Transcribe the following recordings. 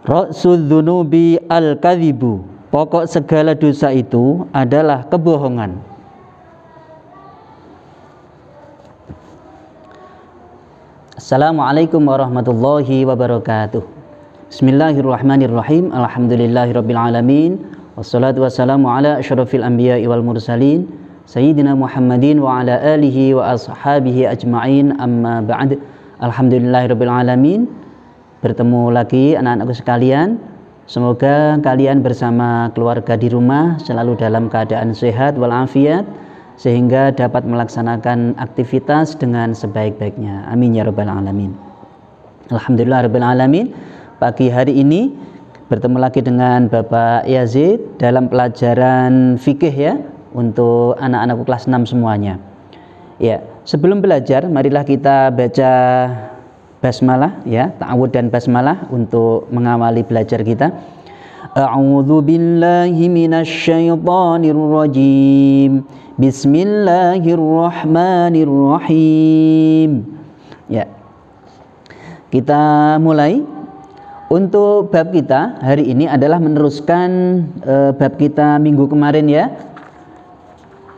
Ra'sudz dzunubi al-kadzibu. Pokok segala dosa itu adalah kebohongan. Assalamualaikum warahmatullahi wabarakatuh. Bismillahirrahmanirrahim. Alhamdulillahirabbil alamin. Wassalatu wassalamu ala asyrafil anbiya'i wal mursalin sayyidina Muhammadin wa ala alihi wa ashabihi ajma'in. Amma ba'd. Alhamdulillahirabbil alamin. Bertemu lagi anak-anakku sekalian. Semoga kalian bersama keluarga di rumah selalu dalam keadaan sehat walafiat, sehingga dapat melaksanakan aktivitas dengan sebaik-baiknya. Amin ya rabbal alamin. Alhamdulillah rabbil alamin. Pagi hari ini bertemu lagi dengan Bapak Yazid dalam pelajaran fikih ya, untuk anak-anakku kelas 6 semuanya. Ya, sebelum belajar marilah kita baca basmalah ya, ta'awudz dan basmalah untuk mengawali belajar kita. A'udzu billahi minasyaitonir rajim. Bismillahirrahmanirrahim. Ya. Kita mulai. Untuk bab kita hari ini adalah meneruskan bab kita minggu kemarin ya.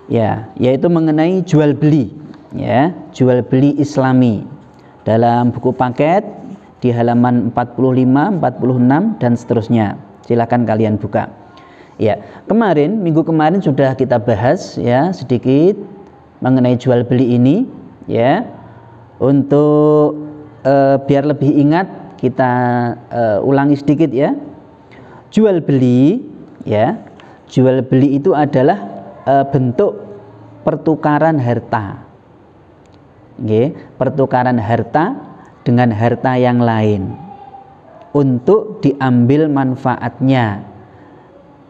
Ya, yaitu mengenai jual beli ya, jual beli Islami. Dalam buku paket di halaman 45, 46 dan seterusnya. Silakan kalian buka. Ya, minggu kemarin sudah kita bahas ya sedikit mengenai jual beli ini ya. Untuk biar lebih ingat kita ulangi sedikit ya. Jual beli ya. Jual beli itu adalah bentuk pertukaran harta. Okay. Pertukaran harta dengan harta yang lain untuk diambil manfaatnya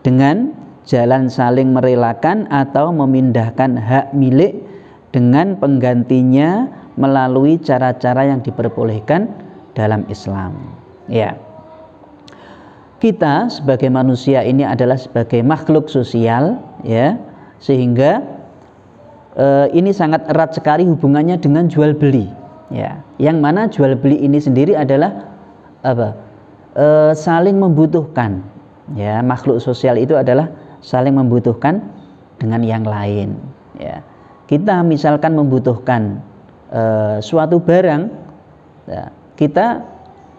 dengan jalan saling merelakan atau memindahkan hak milik dengan penggantinya melalui cara-cara yang diperbolehkan dalam Islam. Ya. Kita sebagai manusia ini adalah sebagai makhluk sosial ya, sehingga ini sangat erat sekali hubungannya dengan jual beli ya. Yang mana jual beli ini sendiri adalah apa? Saling membutuhkan ya. Makhluk sosial itu adalah saling membutuhkan dengan yang lain ya. Kita misalkan membutuhkan suatu barang ya, kita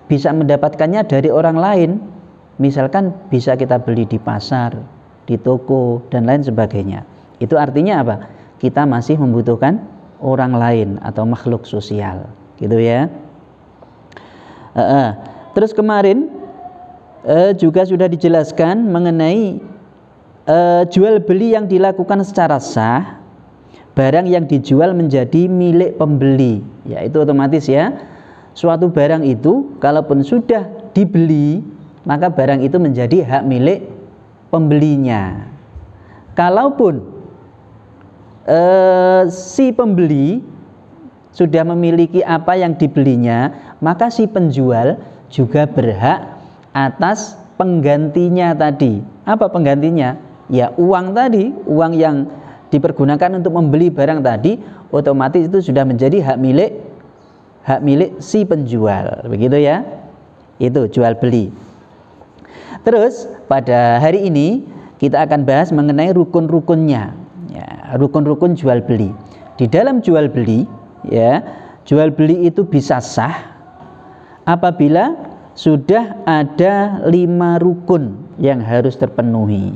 bisa mendapatkannya dari orang lain. Misalkan bisa kita beli di pasar, di toko dan lain sebagainya. Itu artinya apa? Kita masih membutuhkan orang lain atau makhluk sosial, gitu ya. Terus kemarin juga sudah dijelaskan mengenai jual beli yang dilakukan secara sah, barang yang dijual menjadi milik pembeli, ya itu otomatis ya. Suatu barang itu kalaupun sudah dibeli, maka barang itu menjadi hak milik pembelinya. Kalaupun si pembeli sudah memiliki apa yang dibelinya, maka si penjual juga berhak atas penggantinya tadi. Apa penggantinya? Ya uang tadi, uang yang dipergunakan untuk membeli barang tadi, otomatis itu sudah menjadi hak milik si penjual. Begitu ya. Itu jual beli. Terus pada hari ini kita akan bahas mengenai rukun-rukunnya. Ya, rukun-rukun jual beli. Di dalam jual beli ya, jual beli itu bisa sah apabila sudah ada 5 rukun yang harus terpenuhi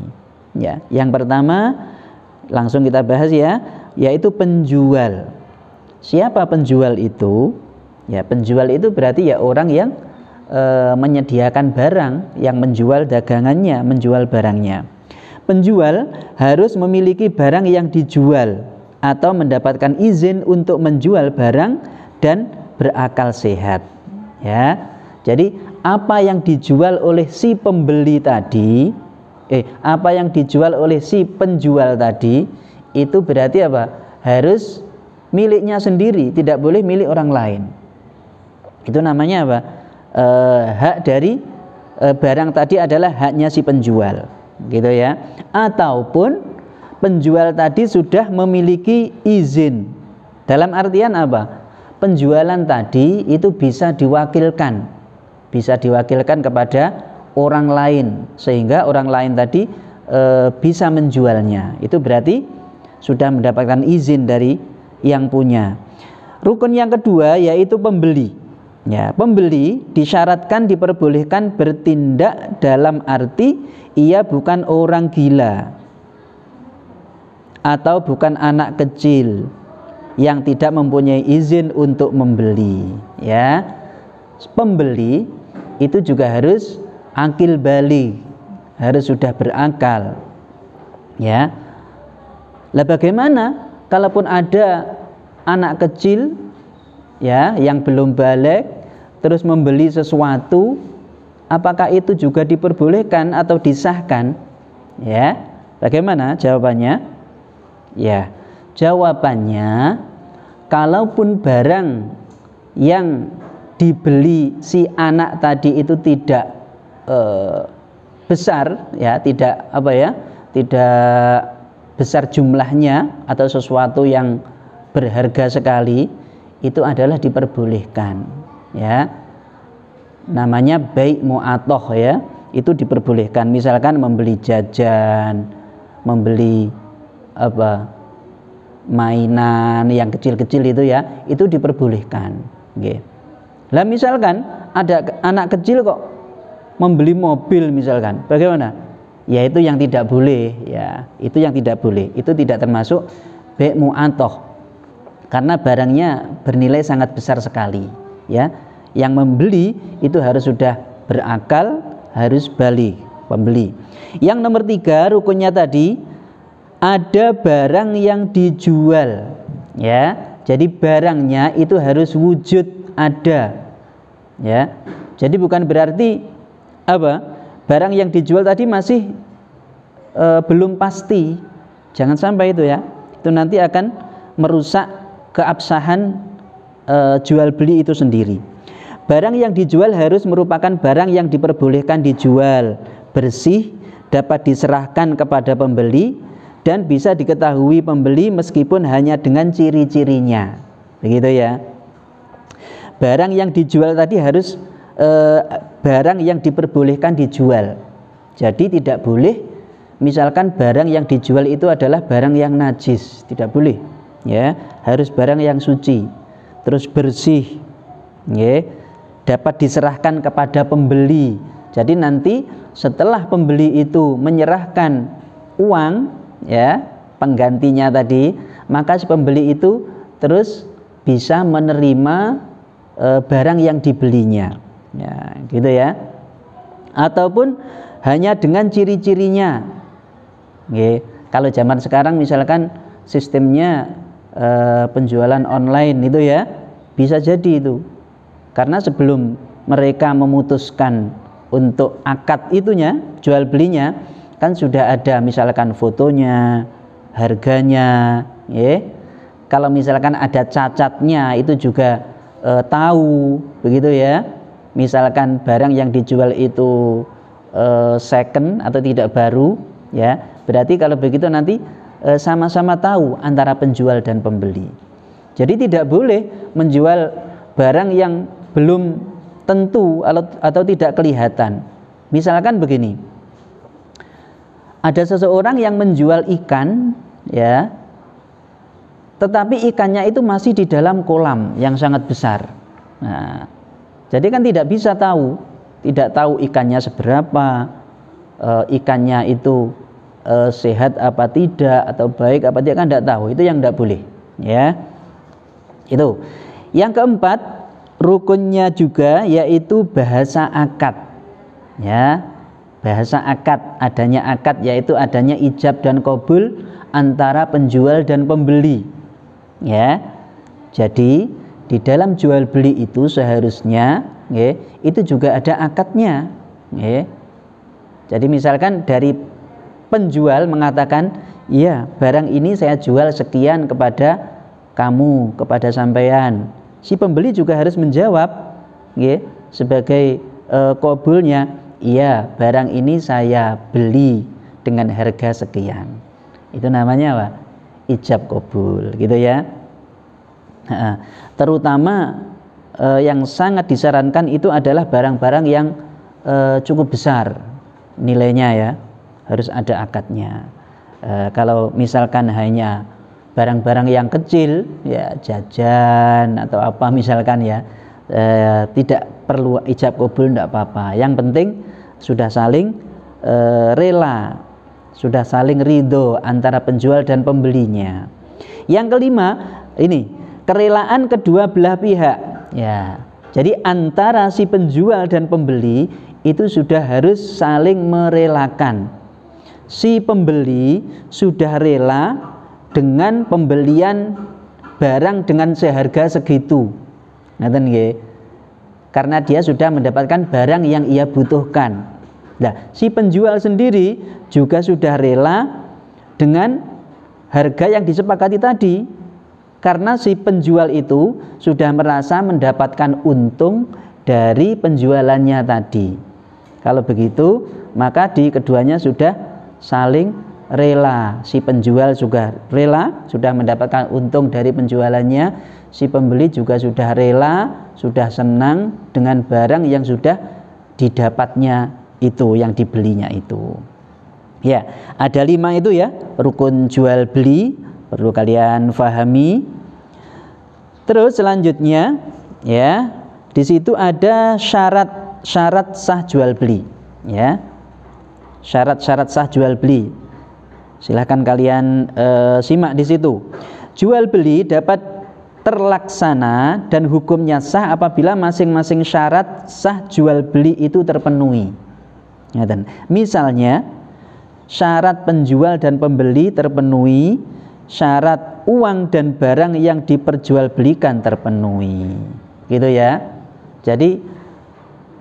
ya. Yang pertama langsung kita bahas ya, yaitu penjual. Siapa penjual itu? Ya, penjual itu berarti ya orang yang menyediakan barang, yang menjual dagangannya, menjual barangnya. Penjual harus memiliki barang yang dijual atau mendapatkan izin untuk menjual barang dan berakal sehat. Ya, jadi apa yang dijual oleh si pembeli tadi, apa yang dijual oleh si penjual tadi, itu berarti apa? Harus miliknya sendiri, tidak boleh milik orang lain. Itu namanya apa? Hak dari barang tadi adalah haknya si penjual. Gitu ya. Ataupun penjual tadi sudah memiliki izin. Dalam artian apa? Penjualan tadi itu bisa diwakilkan kepada orang lain, sehingga orang lain tadi bisa menjualnya. Itu berarti sudah mendapatkan izin dari yang punya. Rukun yang kedua yaitu pembeli. Ya, pembeli disyaratkan diperbolehkan bertindak dalam arti ia bukan orang gila atau bukan anak kecil yang tidak mempunyai izin untuk membeli. Ya, pembeli itu juga harus akil baligh, harus sudah berakal. Ya, lah bagaimana kalaupun ada anak kecil ya yang belum balik terus membeli sesuatu, apakah itu juga diperbolehkan atau disahkan? Ya, bagaimana jawabannya? Ya, jawabannya kalaupun barang yang dibeli si anak tadi itu tidak besar, ya, tidak besar jumlahnya atau sesuatu yang berharga sekali, itu adalah diperbolehkan. Ya, namanya bai' mu'atoh, ya, itu diperbolehkan. Misalkan membeli jajan, membeli mainan yang kecil-kecil itu, ya, itu diperbolehkan. Oke. Lah misalkan ada anak kecil kok membeli mobil misalkan, bagaimana? Ya itu yang tidak boleh, ya, itu yang tidak boleh. Itu tidak termasuk bai' mu'atoh karena barangnya bernilai sangat besar sekali, ya. Yang membeli itu harus sudah berakal, harus baligh, pembeli. Yang nomor 3 rukunnya tadi, ada barang yang dijual, ya. Jadi barangnya itu harus wujud ada, ya. Jadi bukan berarti barang yang dijual tadi masih belum pasti. Jangan sampai itu, ya. Itu nanti akan merusak keabsahan jual beli itu sendiri. Barang yang dijual harus merupakan barang yang diperbolehkan dijual, bersih, dapat diserahkan kepada pembeli, dan bisa diketahui pembeli meskipun hanya dengan ciri-cirinya. Begitu, ya. Barang yang dijual tadi harus barang yang diperbolehkan dijual. Jadi tidak boleh misalkan barang yang dijual itu adalah barang yang najis, tidak boleh, ya. Harus barang yang suci, terus bersih, ya, dapat diserahkan kepada pembeli. Jadi nanti setelah pembeli itu menyerahkan uang, ya, penggantinya tadi, maka si pembeli itu terus bisa menerima barang yang dibelinya, ya, gitu, ya. Ataupun hanya dengan ciri-cirinya. Oke. Kalau zaman sekarang misalkan sistemnya penjualan online itu, ya, bisa jadi itu. Karena sebelum mereka memutuskan untuk akad itunya, jual belinya, kan sudah ada misalkan fotonya, harganya, ya. Kalau misalkan ada cacatnya itu juga tahu, begitu, ya. Misalkan barang yang dijual itu second atau tidak baru, ya, berarti kalau begitu nanti sama-sama tahu antara penjual dan pembeli. Jadi tidak boleh menjual barang yang belum tentu atau tidak kelihatan. Misalkan begini, ada seseorang yang menjual ikan, ya, tetapi ikannya itu masih di dalam kolam yang sangat besar. Nah, jadi kan tidak bisa tahu, tidak tahu ikannya seberapa, ikannya itu sehat apa tidak, atau baik apa tidak, kan tidak tahu. Itu yang tidak boleh, ya. Itu. Yang keempat, rukunnya juga yaitu bahasa akad, ya. Bahasa akad, adanya akad yaitu adanya ijab dan qabul antara penjual dan pembeli, ya. Jadi di dalam jual beli itu seharusnya, ya, itu juga ada akadnya, ya. Jadi misalkan dari penjual mengatakan, iya, barang ini saya jual sekian kepada kamu, kepada sampean. Si pembeli juga harus menjawab, ya, sebagai qabulnya, iya, barang ini saya beli dengan harga sekian. Itu namanya apa? Ijab qabul, gitu, ya. Terutama yang sangat disarankan itu adalah barang-barang yang cukup besar nilainya ya, harus ada akadnya. Kalau misalkan hanya barang-barang yang kecil ya, jajan atau apa misalkan ya, tidak perlu ijab kabul, tidak apa-apa. Yang penting sudah saling rela, sudah saling ridho antara penjual dan pembelinya. Yang kelima ini kerelaan kedua belah pihak ya. Jadi antara si penjual dan pembeli itu sudah harus saling merelakan. Si pembeli sudah rela dengan pembelian barang dengan seharga segitu, ngaten nggih, karena dia sudah mendapatkan barang yang ia butuhkan. Nah, si penjual sendiri juga sudah rela dengan harga yang disepakati tadi, karena si penjual itu sudah merasa mendapatkan untung dari penjualannya tadi. Kalau begitu, maka di keduanya sudah saling rela. Si penjual juga rela, sudah mendapatkan untung dari penjualannya. Si pembeli juga sudah rela, sudah senang dengan barang yang sudah didapatnya itu, yang dibelinya itu. Ya, ada 5 itu ya, rukun jual beli, perlu kalian fahami. Terus selanjutnya ya, di situ ada syarat sah jual beli ya. Syarat-syarat sah jual beli. Silahkan kalian simak di situ. Jual beli dapat terlaksana dan hukumnya sah apabila masing-masing syarat sah jual beli itu terpenuhi. Misalnya syarat penjual dan pembeli terpenuhi, syarat uang dan barang yang diperjualbelikan terpenuhi. Gitu ya. Jadi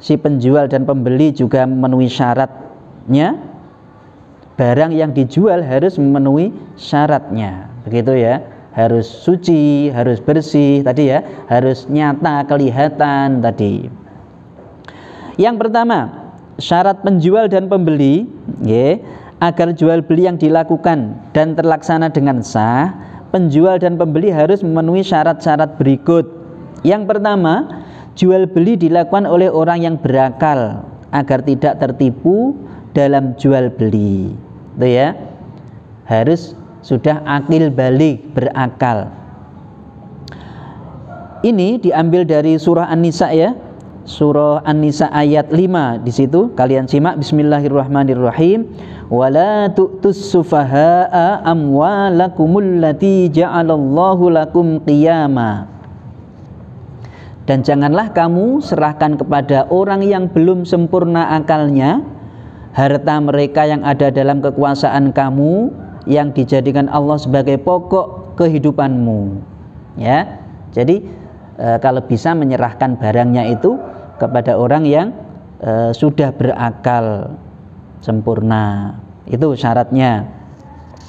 si penjual dan pembeli juga memenuhi syaratnya, barang yang dijual harus memenuhi syaratnya, begitu ya, harus suci, harus bersih tadi ya, harus nyata kelihatan tadi. Yang pertama, syarat penjual dan pembeli ya, agar jual beli yang dilakukan dan terlaksana dengan sah, penjual dan pembeli harus memenuhi syarat-syarat berikut. Yang pertama, jual beli dilakukan oleh orang yang berakal agar tidak tertipu dalam jual beli, itu ya, harus sudah akil balik, berakal. Ini diambil dari surah An-Nisa ya, surah An-Nisa ayat 5. Di situ kalian simak, bismillahirrahmanirrahim, wala tu'tus sufaha'a amwalakumul lati ja'alallahu lakum qiyama. Dan janganlah kamu serahkan kepada orang yang belum sempurna akalnya harta mereka yang ada dalam kekuasaan kamu, yang dijadikan Allah sebagai pokok kehidupanmu ya. Jadi kalau bisa menyerahkan barangnya itu kepada orang yang sudah berakal sempurna, itu syaratnya.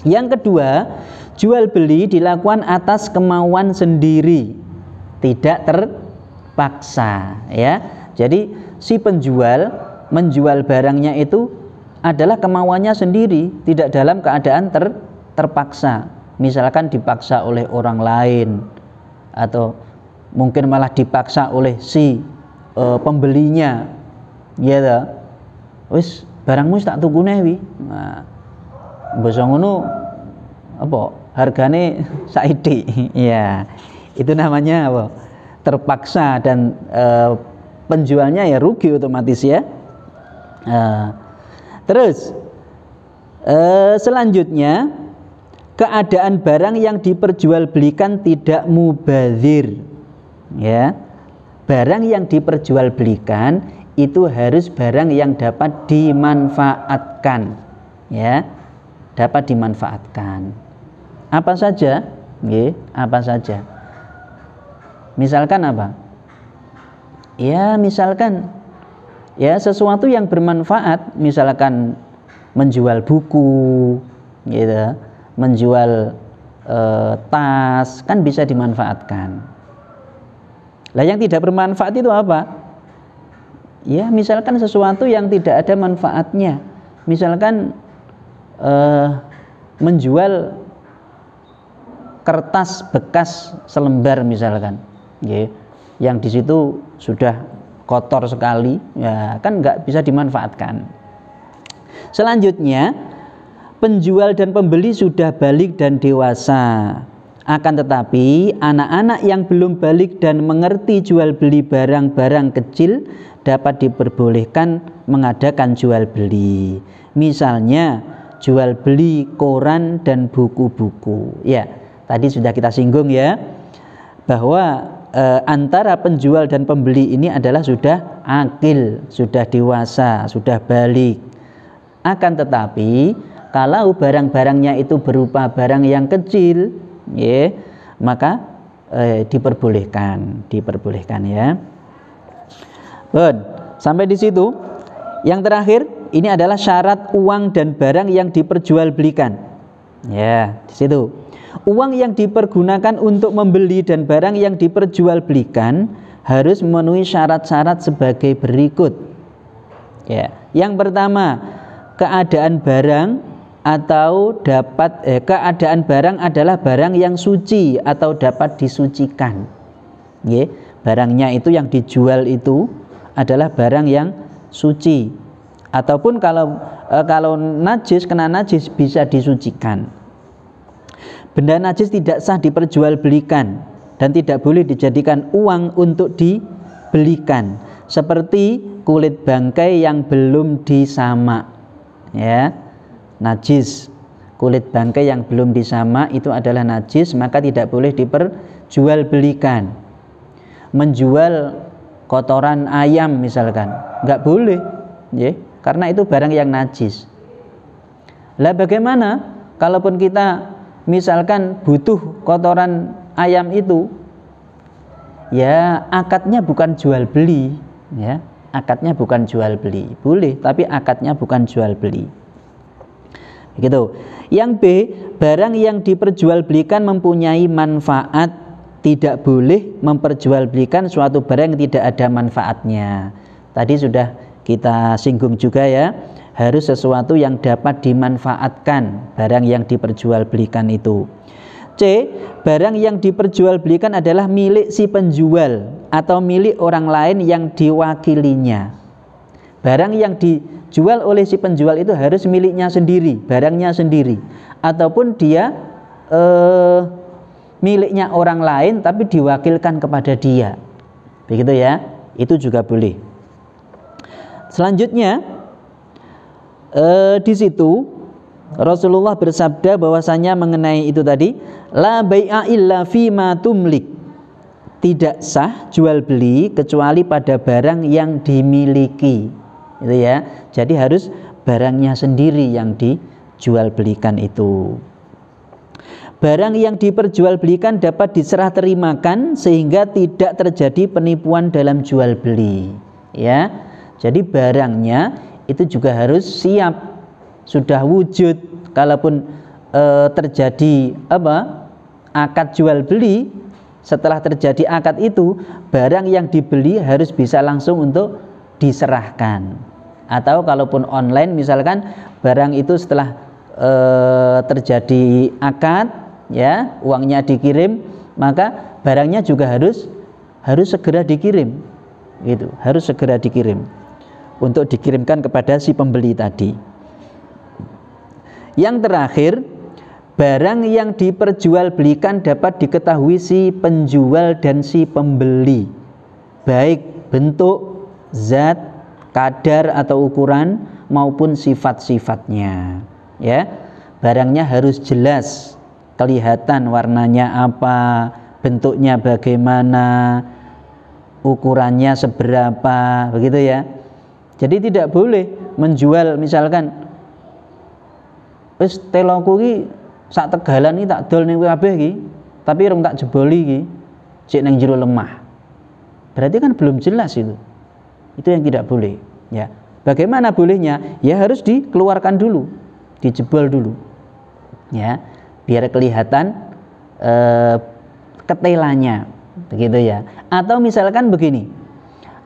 Yang kedua, jual beli dilakukan atas kemauan sendiri, tidak terpaksa ya. Jadi si penjual menjual barangnya itu adalah kemauannya sendiri, tidak dalam keadaan terpaksa. Misalkan dipaksa oleh orang lain, atau mungkin malah dipaksa oleh si pembelinya, ya, wis barangmu tak tukune wi. Nah, basa ngono apa? Hargane saiki. Ya, itu namanya apa? Terpaksa, dan penjualnya ya rugi otomatis ya. Terus selanjutnya, keadaan barang yang diperjualbelikan tidak mubadzir ya. Barang yang diperjualbelikan itu harus barang yang dapat dimanfaatkan ya, dapat dimanfaatkan. Apa saja? Apa saja? Misalkan apa? Ya, misalkan ya sesuatu yang bermanfaat, misalkan menjual buku gitu, menjual tas, kan bisa dimanfaatkan. Lah yang tidak bermanfaat itu apa? Ya misalkan sesuatu yang tidak ada manfaatnya, misalkan menjual kertas bekas selembar misalkan, yang di situ sudah kotor sekali, ya kan nggak bisa dimanfaatkan. Selanjutnya, penjual dan pembeli sudah balik dan dewasa. Akan tetapi anak-anak yang belum balik dan mengerti jual beli barang-barang kecil dapat diperbolehkan mengadakan jual beli. Misalnya jual beli koran dan buku-buku. Ya, tadi sudah kita singgung ya, bahwa antara penjual dan pembeli ini adalah sudah akil, sudah dewasa, sudah balik. Akan tetapi kalau barang-barangnya itu berupa barang yang kecil, ya, maka diperbolehkan ya. Sampai di situ. Yang terakhir, ini adalah syarat uang dan barang yang diperjualbelikan. Ya, di situ. Uang yang dipergunakan untuk membeli dan barang yang diperjualbelikan harus memenuhi syarat-syarat sebagai berikut. Ya, yang pertama, keadaan barang atau keadaan barang adalah barang yang suci atau dapat disucikan. Ya, barangnya itu yang dijual itu adalah barang yang suci, ataupun kalau najis, kena najis, bisa disucikan. Benda najis tidak sah diperjualbelikan dan tidak boleh dijadikan uang untuk dibelikan, seperti kulit bangkai yang belum disamak. Ya, najis, kulit bangkai yang belum disamak itu adalah najis, maka tidak boleh diperjualbelikan. Menjual kotoran ayam misalkan, nggak boleh, ya, karena itu barang yang najis. Lah bagaimana kalaupun kita misalkan butuh kotoran ayam itu, ya akadnya bukan jual beli, ya, akadnya bukan jual beli, boleh, tapi akadnya bukan jual beli. Begitu. Yang B, barang yang diperjualbelikan mempunyai manfaat. Tidak boleh memperjualbelikan suatu barang yang tidak ada manfaatnya. Tadi sudah kita singgung juga ya, harus sesuatu yang dapat dimanfaatkan barang yang diperjualbelikan itu. C, barang yang diperjualbelikan adalah milik si penjual atau milik orang lain yang diwakilinya. Barang yang dijual oleh si penjual itu harus miliknya sendiri, barangnya sendiri, ataupun dia miliknya orang lain tapi diwakilkan kepada dia. Begitu ya, itu juga boleh. Selanjutnya di situ Rasulullah bersabda bahwasanya mengenai itu tadi, la bai'a illa fima tumlik. Tidak sah jual beli kecuali pada barang yang dimiliki. Itu ya. Jadi harus barangnya sendiri yang dijual belikan itu. Barang yang diperjualbelikan dapat diserah terimakan sehingga tidak terjadi penipuan dalam jual beli. Ya, jadi barangnya itu juga harus siap, sudah wujud. Kalaupun terjadi akad jual beli, setelah terjadi akad itu, barang yang dibeli harus bisa langsung untuk diserahkan. Atau kalaupun online misalkan barang itu setelah terjadi akad, ya, uangnya dikirim, maka barangnya juga harus segera dikirim, gitu, harus segera dikirim untuk dikirimkan kepada si pembeli tadi. Yang terakhir, barang yang diperjualbelikan dapat diketahui si penjual dan si pembeli, baik bentuk, zat, kadar atau ukuran maupun sifat-sifatnya. Ya, barangnya harus jelas, kelihatan warnanya apa, bentuknya bagaimana, ukurannya seberapa, begitu ya. Jadi tidak boleh menjual misalkan wis teloku ki sak tegalan iki tak dol ning kabeh iki, tapi rong tak jeboli iki, sik ning jero lemah. Berarti kan belum jelas itu. Itu yang tidak boleh, ya. Bagaimana bolehnya? Ya harus dikeluarkan dulu, dijebol dulu. Ya, biar kelihatan ketelanya, begitu ya. Atau misalkan begini,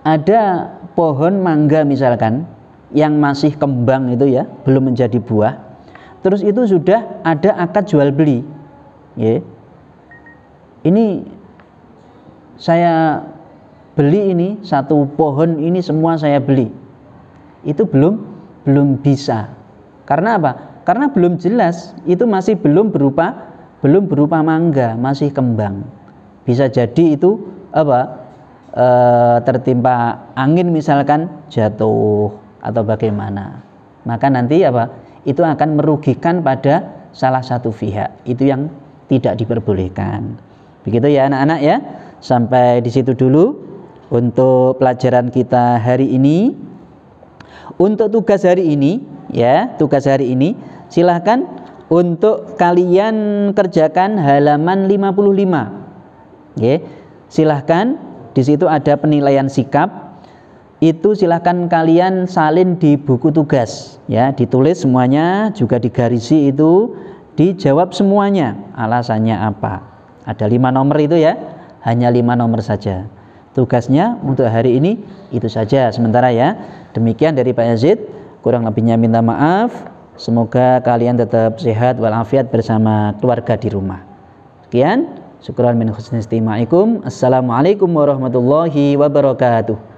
ada pohon mangga misalkan yang masih kembang itu ya, belum menjadi buah, terus itu sudah ada akad jual beli, ya. Ini saya beli ini satu pohon ini semua saya beli. Itu belum bisa. Karena apa? Karena belum jelas, itu masih belum berupa mangga, masih kembang. Bisa jadi itu tertimpa angin misalkan, jatuh atau bagaimana. Maka nanti itu akan merugikan pada salah satu pihak. Itu yang tidak diperbolehkan. Begitu ya anak-anak ya. Sampai di situ dulu untuk pelajaran kita hari ini. Untuk tugas hari ini ya, silahkan untuk kalian kerjakan halaman 55. Oke, silahkan, di situ ada penilaian sikap. Itu silahkan kalian salin di buku tugas ya, ditulis semuanya, juga digarisi, itu dijawab semuanya, alasannya apa. Ada 5 nomor itu ya, hanya 5 nomor saja. Tugasnya untuk hari ini itu saja sementara ya. Demikian dari Pak Yazid, kurang lebihnya minta maaf. Semoga kalian tetap sehat walafiat bersama keluarga di rumah. Sekian, syukran min husni istimaikum. Assalamualaikum warahmatullahi wabarakatuh.